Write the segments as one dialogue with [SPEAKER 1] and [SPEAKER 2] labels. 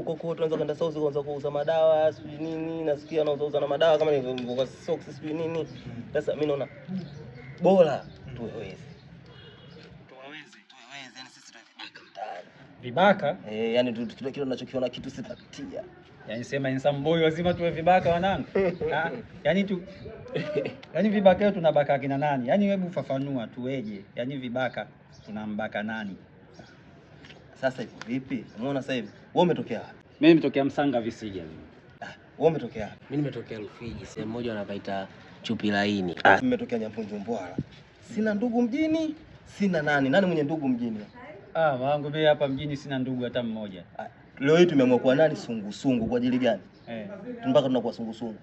[SPEAKER 1] huko tuanza kwenda South kwanza kuuza madawa, sijui nini, nasikia wanauza na madawa kama ni kwa socks sijui nini. Sasa mimi naona bora tuweze. Yani sisi ndio vibaka mtaani.
[SPEAKER 2] Vibaka?
[SPEAKER 1] Yani kile tunachokiona kitu sitapitia.
[SPEAKER 2] Yani sema insamboi lazima tuwe vibaka wanangu. Yani vibaka leo tunabaka kina nani? Yani hebu fafanua tuweje? Yani vibaka tunambaka nani?
[SPEAKER 1] Sasa hivi vipi? Umeona sasa hivi? Wewe umetokea wapi?
[SPEAKER 2] Mimi nimetokea Msanga Visija.
[SPEAKER 1] Wewe umetokea wapi?
[SPEAKER 3] Mimi nimetokea Rufiji, sehemu moja wanapaita Chupi Laini.
[SPEAKER 1] Mimi nimetokea Nyampunju Mbwala. Sina ndugu mjini, sina nani. Nani mwenye ndugu mjini?
[SPEAKER 2] Wangu mimi hapa mjini sina ndugu hata mmoja.
[SPEAKER 1] Leo hii tumeamua kuwa nani sungu kwa ajili gani? Mpaka tunakuwa sungu.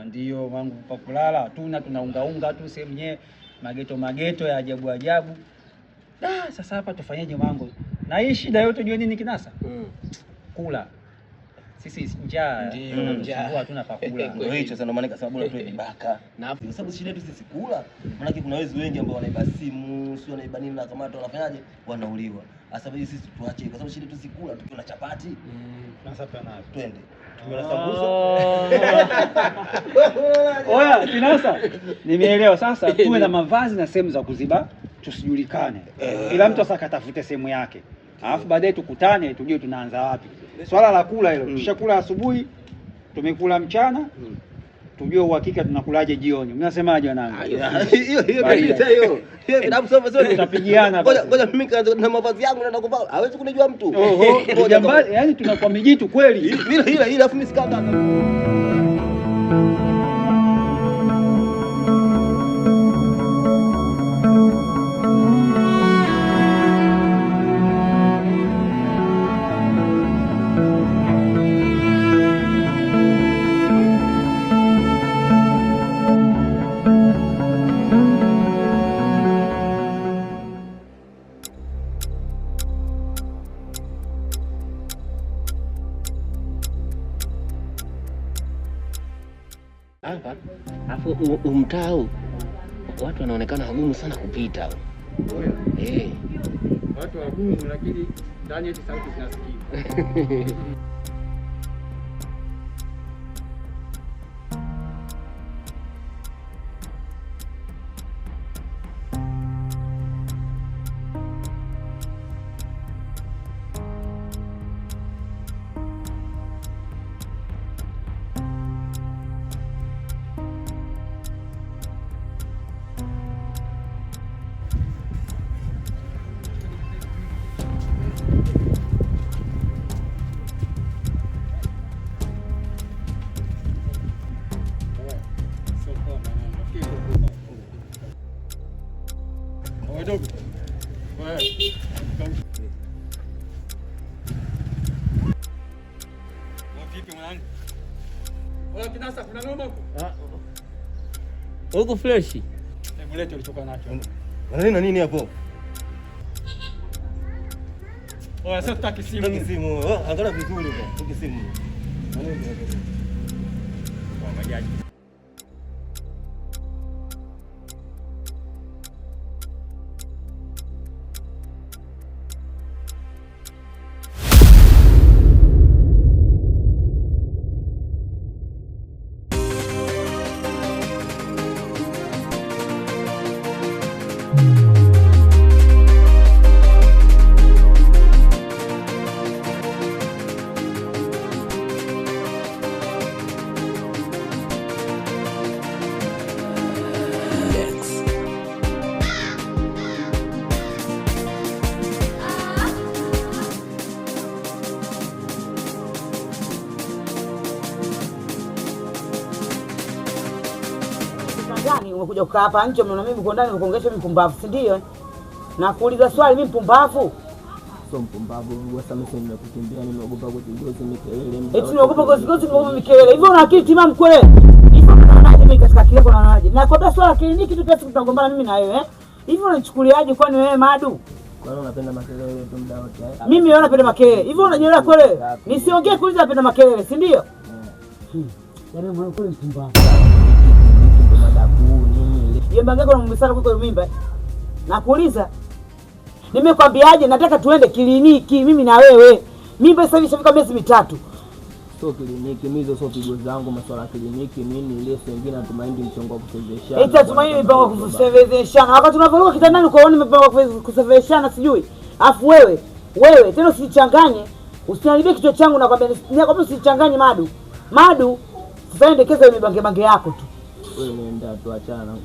[SPEAKER 2] Ndio wangu pa kulala tunaunga tu sehemu yenyewe mageto ya ajabu. Sasa hapa tufanyeje wangu? Na hii shida yote jua nini kinasa? Kula. Sisi njaa.
[SPEAKER 3] Ndio njaa.
[SPEAKER 2] Hatuna pa kula.
[SPEAKER 1] Ndio hicho sana maana kwa sababu tu vibaka. Na kwa sababu shida yetu sisi kula. Maana kuna wezi wengi ambao wanaiba simu, sio wanaiba nini na kama watu wanafanyaje? Wanauliwa. Sasa hivi sisi tuache kwa sababu shida yetu sisi kula, tukiona chapati.
[SPEAKER 2] Tunasapa nayo.
[SPEAKER 1] Twende. Tumesabuza.
[SPEAKER 2] Oya, kinasa. Nimeelewa sasa tuwe na mavazi na sehemu za kuziba tusijulikane. Kila mtu asakatafute sehemu yake. Alafu baadaye tukutane tujue tunaanza wapi. Swala la kula hilo. Tushakula asubuhi, tumekula mchana. Tujue uhakika tunakulaje jioni. Mnasemaje wanangu?
[SPEAKER 1] Hiyo hebu sasa
[SPEAKER 2] tutapigiana.
[SPEAKER 1] Ngoja mimi kaanza na mavazi yangu naenda kuvaa. Hawezi kunijua mtu.
[SPEAKER 2] Jambali, yani tunakuwa mijitu kweli.
[SPEAKER 1] Ile alafu mimi sikata.
[SPEAKER 3] Hapa afu umtao watu wanaonekana wagumu sana kupita.
[SPEAKER 2] Watu wagumu lakini ndani yetu sauti zinasikika. Vipi mwanangu? Wala kinasa kuna noma huko?
[SPEAKER 3] Huko fresh.
[SPEAKER 2] Hebu lete ulichoka nacho.
[SPEAKER 1] Na nini hapo?
[SPEAKER 2] Sasa tutaki simu.
[SPEAKER 1] Simu. Angalia vizuri huko. Tutaki simu.
[SPEAKER 2] Majaji.
[SPEAKER 4] Ndani umekuja kukaa hapa nje mnaona mimi uko ndani unaongesha mimi mpumbavu, si ndio? Na kuuliza swali mimi mpumbavu?
[SPEAKER 5] Sio mpumbavu, wewe sasa mimi nimekukimbia nimeogopa kutingozi mikelele.
[SPEAKER 4] Eti unaogopa gozigozi kwa mikelele. Hivyo una akili timamu kweli? Hivyo unaonaje mimi katika akili yako unaonaje? Na kwa swala kliniki tu pesa tutagombana mimi na wewe, Hivyo unanichukuliaje kwani wewe Madu?
[SPEAKER 5] Kwa nini unapenda makelele tu muda wote?
[SPEAKER 4] Mimi naona napenda makelele. Hivyo unajielewa kweli? Nisiongee kuuliza napenda makelele, si ndio? Yaani mwana kweli mpumbavu. Yemba ngako na mbisara kuko mimba. Nakuuliza. Nimekwambiaje nataka tuende kliniki mimi na wewe. Mimba sasa hivi ishafika miezi 3.
[SPEAKER 5] Sio kliniki, mizo sio pigo zangu, masuala ya kliniki nini ile sengine natumaini mchongo wa kuseveshana.
[SPEAKER 4] Eti tumaini mipango ya kuseveshana. Wakati unavuruka kitandani ukaona mipango ya kuseveshana sijui. Afu wewe tena usichanganye. Usiniharibie kichwa changu na kwambia usichanganye Madu. Madu, sasa endekeza ile bange yako tu.
[SPEAKER 5] Wewe nenda tuachana.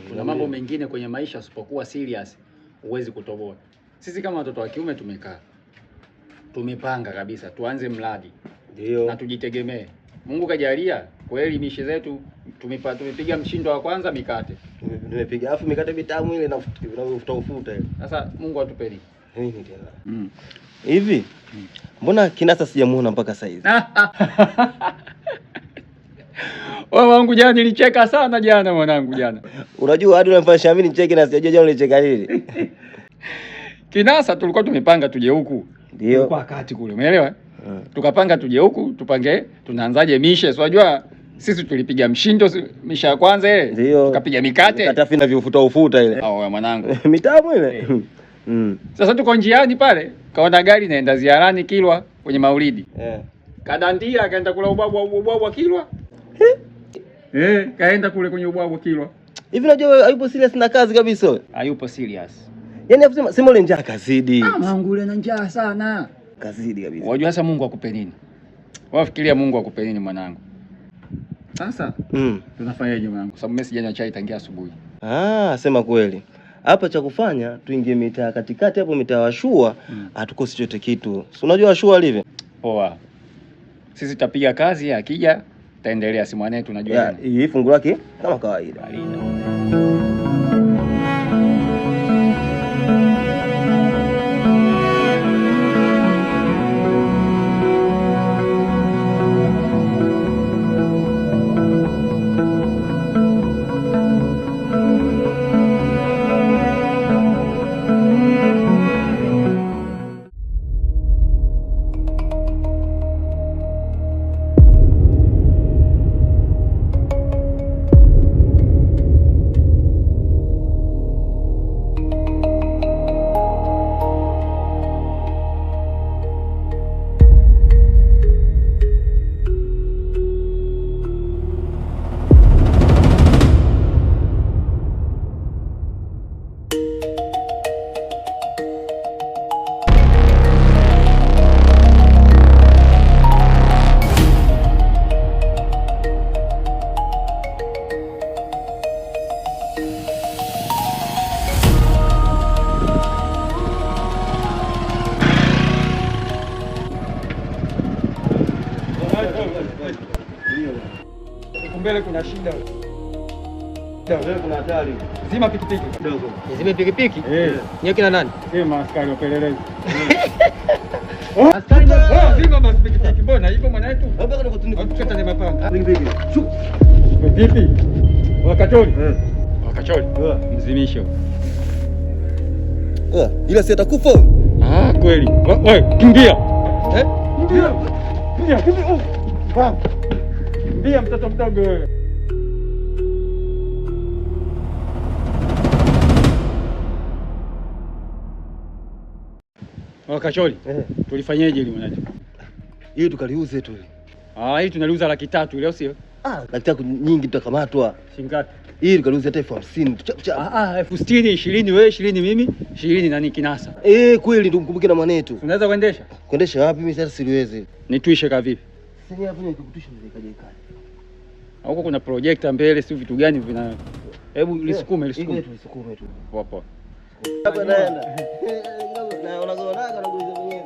[SPEAKER 2] Kuna mambo mengine kwenye maisha usipokuwa serious huwezi kutoboa. Sisi kama watoto wa kiume tumekaa. Tumepanga kabisa tuanze mradi.
[SPEAKER 1] Ndio.
[SPEAKER 2] Na tujitegemee. Mungu kajalia kweli mishe zetu tumepiga mshindo wa kwanza mikate.
[SPEAKER 1] Tumepiga afu mikate mitamu ile na ufuta ile.
[SPEAKER 2] Sasa Mungu atupe nini?
[SPEAKER 1] Nini tena? Hivi? Mbona Kinasa sijamuona mpaka sasa hivi?
[SPEAKER 2] Wangu jana nilicheka sana jana mwanangu jana.
[SPEAKER 1] Unajua hadi unafanya mimi nicheke na sijajua jana nilicheka nini.
[SPEAKER 2] Kinasa tulikuwa tumepanga tuje huku.
[SPEAKER 1] Ndio.
[SPEAKER 2] Kwa wakati kule, umeelewa? Tukapanga tuje huku, tupange tunaanzaje mishe. Si unajua sisi tulipiga mshindo misha ya kwanza ile. Tukapiga mikate.
[SPEAKER 1] Mikate afi na ufuta ile.
[SPEAKER 2] Mwanangu.
[SPEAKER 1] Mitamu ile.
[SPEAKER 2] Sasa tuko njiani pale, kaona gari naenda ziarani Kilwa kwenye Maulidi. Kadandia akaenda kula ubwabwa Kilwa. Kaenda kule kwenye ubwabwa Kilwa.
[SPEAKER 1] Hivi unajua hayupo serious na kazi kabisa.
[SPEAKER 2] Hayupo serious.
[SPEAKER 1] Yaani afusema sema ule njaa kazidi.
[SPEAKER 2] Mangu ule na njaa sana.
[SPEAKER 1] Kazidi kabisa.
[SPEAKER 2] Unajua sasa Mungu akupe nini? Wafikiria Mungu akupe nini mwanangu? Sasa tunafanyaje mwanangu? Sababu mimi sijanywa chai tangia asubuhi.
[SPEAKER 1] Sema kweli. Hapa cha kufanya tuingie mitaa katikati hapo mitaa washua, hatukosi chote kitu. Si unajua washua alivyo?
[SPEAKER 2] Poa. Sisi tutapiga kazi akija taendelea si mwanetu unajua nini?
[SPEAKER 1] Hii fungu lake kama kawaida.
[SPEAKER 2] Mbele kuna shida.
[SPEAKER 1] Mbele kuna hatari.
[SPEAKER 2] Zima pikipiki kidogo.
[SPEAKER 3] Zime pikipiki? Nyo kina nani?
[SPEAKER 2] Sema askari wapelelezi. Askari zima basi pikipiki. Mbona hivyo mwanaitu? Tukata ni mapanga.
[SPEAKER 1] Pikipiki.
[SPEAKER 2] Vipi? Wakacholi? Wakacholi. Mzimisho.
[SPEAKER 1] Ila si atakufa.
[SPEAKER 2] Kweli. Wewe kimbia. Kimbia. Kimbia mtoto mdogo wewe. Wakacholi. Tulifanyaje ile mwanangu?
[SPEAKER 1] Hii tukaliuze tu.
[SPEAKER 2] Hii tunaliuza 300 ile sio?
[SPEAKER 1] 300 nyingi tutakamatwa.
[SPEAKER 2] Shingapi?
[SPEAKER 1] Hii tukaliuza hata 50,000.
[SPEAKER 2] 60, 20 wewe, 20 mimi, 20 nani Kinasa.
[SPEAKER 1] Kweli tumkumbuke na mwanetu.
[SPEAKER 2] Unaweza kuendesha?
[SPEAKER 1] Kuendesha wapi mimi sasa siwezi.
[SPEAKER 2] Nituishe ka vipi?
[SPEAKER 1] Sasa hapo nikukutisha nikaje kale.
[SPEAKER 2] Huko kuna projector mbele, si vitu gani vina. Hebu lisukume tu. Poa poa.
[SPEAKER 1] Hapa naenda. Na unagonaga na kuuliza mwenyewe.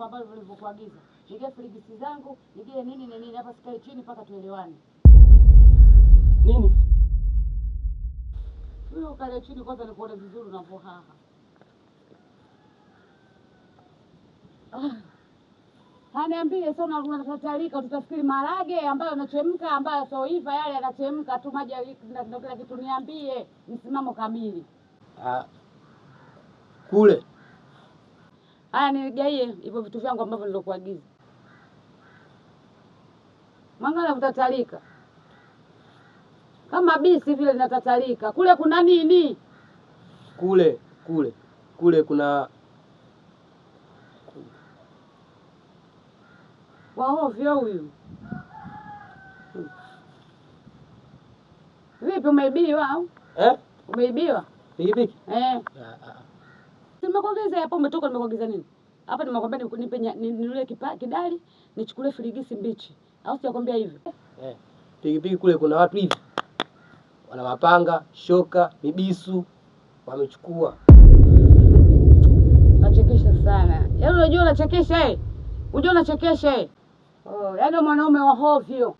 [SPEAKER 4] vyangu ambavyo vilivyokuagiza. Nige frigisi zangu, nige nini hapa sikae chini mpaka tuelewane.
[SPEAKER 5] Nini?
[SPEAKER 4] Wewe ukae chini kwanza nikuone vizuri unavyohaha. Haniambie sio unatatarika tutafikiri marage ambayo yanachemka ambayo sio iva yale yanachemka tu maji ndio kila kitu niambie msimamo kamili.
[SPEAKER 5] Kule.
[SPEAKER 4] Haya nigaie hivyo vitu vyangu ambavyo nilokuagiza. Mangala utatalika. Kama bisi vile linatatalika. Kule kuna nini? Kule kuna waovyo huyu. Vipi umeibiwa au? Umeibiwa?
[SPEAKER 5] Pikipiki?
[SPEAKER 4] Nimekuagiza hapo umetoka nimekuagiza nini? Hapa nimekwambia nipe ninunulie kidali, nichukulie frigisi mbichi. Au sijakwambia hivyo?
[SPEAKER 5] Pikipiki kule kuna watu hivi. Wana mapanga, shoka, mibisu wamechukua.
[SPEAKER 4] Nachekesha sana. Yaani unajua unachekesha Unajua unachekesha yaani mwanaume wa hovyo.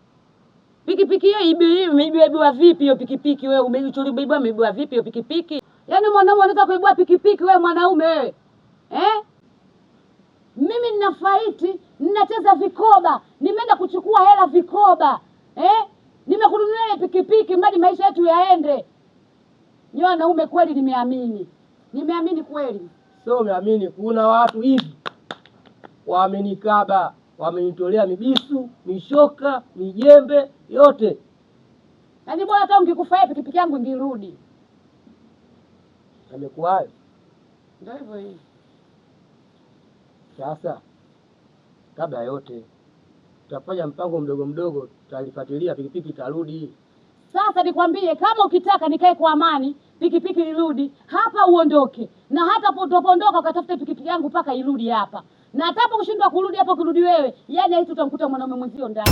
[SPEAKER 4] Pikipiki hiyo imeibiwa vipi hiyo pikipiki wewe? Umeibiwa vipi hiyo pikipiki? Yaani mwanaume anataka kuibua pikipiki wewe mwanaume wewe. Mimi nina faiti, ninacheza vikoba, nimeenda kuchukua hela vikoba. Nimekununulia pikipiki mradi maisha yetu yaende. Ni wanaume kweli nimeamini. Nimeamini kweli.
[SPEAKER 5] Sio umeamini, kuna watu hivi wamenikaba, wamenitolea mibisu, mishoka, mijembe yote.
[SPEAKER 4] Yaani bora hata ungekufa pikipiki yangu ingirudi.
[SPEAKER 5] Amekuwa
[SPEAKER 4] ndio hivyo hii.
[SPEAKER 5] Sasa kabla yote tutafanya mpango mdogo tutalifuatilia pikipiki itarudi.
[SPEAKER 4] Sasa nikwambie kama ukitaka nikae kwa amani pikipiki irudi hapa uondoke. Na hata potopondoka ukatafuta pikipiki yangu mpaka irudi hapa. Na hata kushindwa kurudi hapo kurudi wewe, yani haitu utamkuta mwanaume mwenzio ndani.